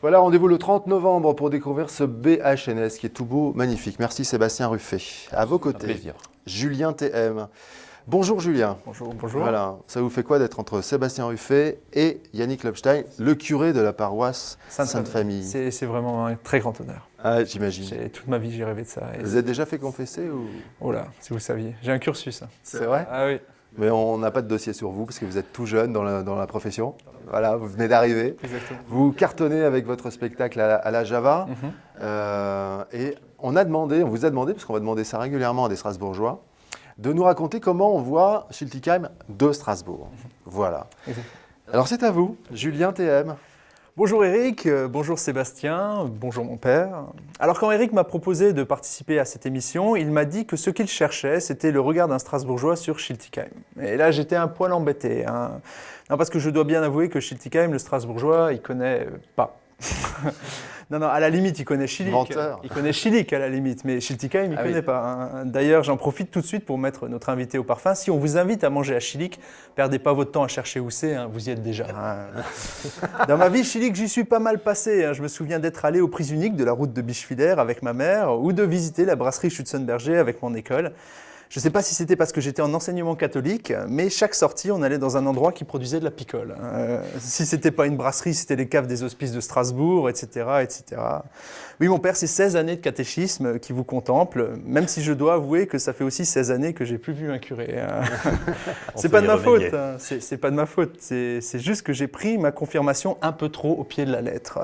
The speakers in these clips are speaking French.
Voilà, rendez-vous le 30 novembre pour découvrir ce BHNS qui est tout beau, magnifique. Merci Sébastien Ruffet. À vos côtés, plaisir. Julien TM. Bonjour Julien. Bonjour, bonjour. Voilà, ça vous fait quoi d'être entre Sébastien Ruffet et Yannick Lobstein, le curé de la paroisse Sainte-Famille? C'est vraiment un très grand honneur. Ah, j'imagine. Toute ma vie, j'ai rêvé de ça. Vous êtes déjà fait confesser ou... Oh là, si vous saviez. J'ai un cursus. C'est vrai? Ah oui. Mais on n'a pas de dossier sur vous parce que vous êtes tout jeune dans la profession. Voilà, vous venez d'arriver. Exactement. Vous cartonnez avec votre spectacle à la Java. Et on vous a demandé, parce qu'on va demander ça régulièrement à des Strasbourgeois, de nous raconter comment on voit Schiltigheim de Strasbourg. Voilà. Exactement. Alors c'est à vous, Julien TM. Bonjour Eric, bonjour Sébastien, bonjour mon père. Alors quand Eric m'a proposé de participer à cette émission, il m'a dit que ce qu'il cherchait, c'était le regard d'un Strasbourgeois sur Schiltigheim. Et là, j'étais un poil embêté. Non, parce que je dois bien avouer que Schiltigheim, le Strasbourgeois, il connaît pas. Non, à la limite, il connaît Schillig. Menteur. Il connaît Schillig à la limite, mais Schiltigheim, il ne connaît pas. D'ailleurs, j'en profite tout de suite pour mettre notre invité au parfum. Si on vous invite à manger à Schillig, perdez pas votre temps à chercher où c'est, vous y êtes déjà. Dans ma vie, Schillig, j'y suis pas mal passé. Je me souviens d'être allé aux prises uniques de la route de Bischwiller avec ma mère ou de visiter la brasserie Schützenberger avec mon école. Je ne sais pas si c'était parce que j'étais en enseignement catholique, mais chaque sortie, on allait dans un endroit qui produisait de la picole. Si ce n'était pas une brasserie, c'était les caves des hospices de Strasbourg, etc., etc. Oui, mon père, c'est 16 années de catéchisme qui vous contemple, même si je dois avouer que ça fait aussi 16 années que j'ai plus vu un curé. C'est pas de ma faute. C'est pas de ma faute. C'est juste que j'ai pris ma confirmation un peu trop au pied de la lettre.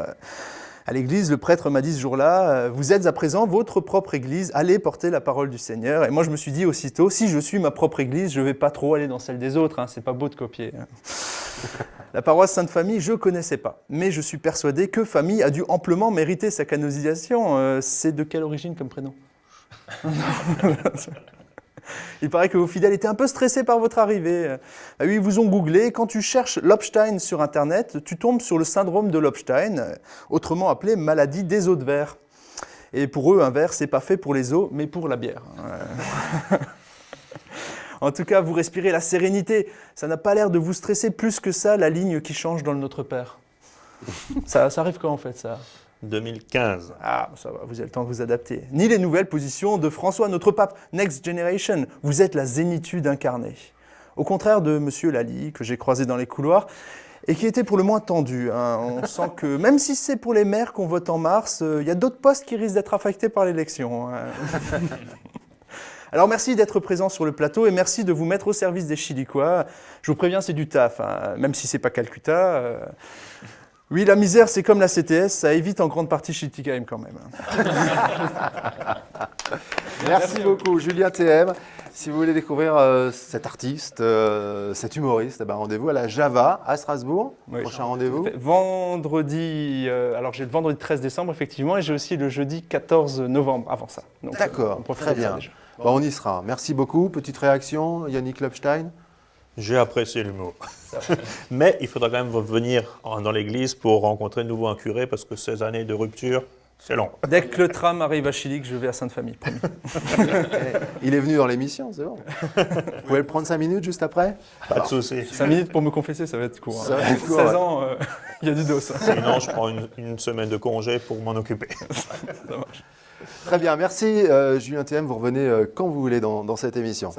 À l'église, le prêtre m'a dit ce jour-là, vous êtes à présent votre propre église, allez porter la parole du Seigneur. Et moi, je me suis dit aussitôt, si je suis ma propre église, je ne vais pas trop aller dans celle des autres, c'est pas beau de copier. La paroisse Sainte-Famille, je ne connaissais pas, mais je suis persuadé que Famille a dû amplement mériter sa canonisation. C'est de quelle origine comme prénom? Il paraît que vos fidèles étaient un peu stressés par votre arrivée. Ils vous ont googlé. Quand tu cherches Lobstein sur Internet, tu tombes sur le syndrome de Lobstein, autrement appelé maladie des os de verre. Et pour eux, un verre, c'est pas fait pour les os, mais pour la bière. En tout cas, vous respirez la sérénité. Ça n'a pas l'air de vous stresser plus que ça, la ligne qui change dans le Notre Père. Ça arrive quand en fait, ça? 2015. Ah, ça va, vous avez le temps de vous adapter. Ni les nouvelles positions de François, notre pape, Next Generation. Vous êtes la zénitude incarnée. Au contraire de Monsieur Lally, que j'ai croisé dans les couloirs, et qui était pour le moins tendu. On sent que, même si c'est pour les maires qu'on vote en mars, il y a d'autres postes qui risquent d'être affectés par l'élection. Alors merci d'être présent sur le plateau et merci de vous mettre au service des Chilicois. Je vous préviens, c'est du taf, même si c'est pas Calcutta. Oui, la misère, c'est comme la CTS, ça évite en grande partie Schiltigheim quand même. Merci beaucoup, Julien TM. Si vous voulez découvrir cet artiste, cet humoriste, rendez-vous à la Java à Strasbourg. Oui. Prochain rendez-vous. Vendredi, alors j'ai le vendredi 13 décembre effectivement et j'ai aussi le jeudi 14 novembre avant ça. D'accord, très bien. On y sera. Merci beaucoup. Petite réaction, Yannick Lobstein? J'ai apprécié l'humour. Mais il faudra quand même revenir dans l'église pour rencontrer de nouveau un curé parce que ces années de rupture, c'est long. Dès que le tram arrive à Schillig, je vais à Sainte-Famille, promis. Il est venu dans l'émission, c'est bon. Vous pouvez le prendre 5 minutes juste après? Pas de souci. 5 minutes pour me confesser, ça va être court. Ça va être court, 16 ans, il y a du dos. Sinon, je prends une semaine de congé pour m'en occuper. Ça marche. Très bien, merci Julien TM. Vous revenez quand vous voulez dans cette émission.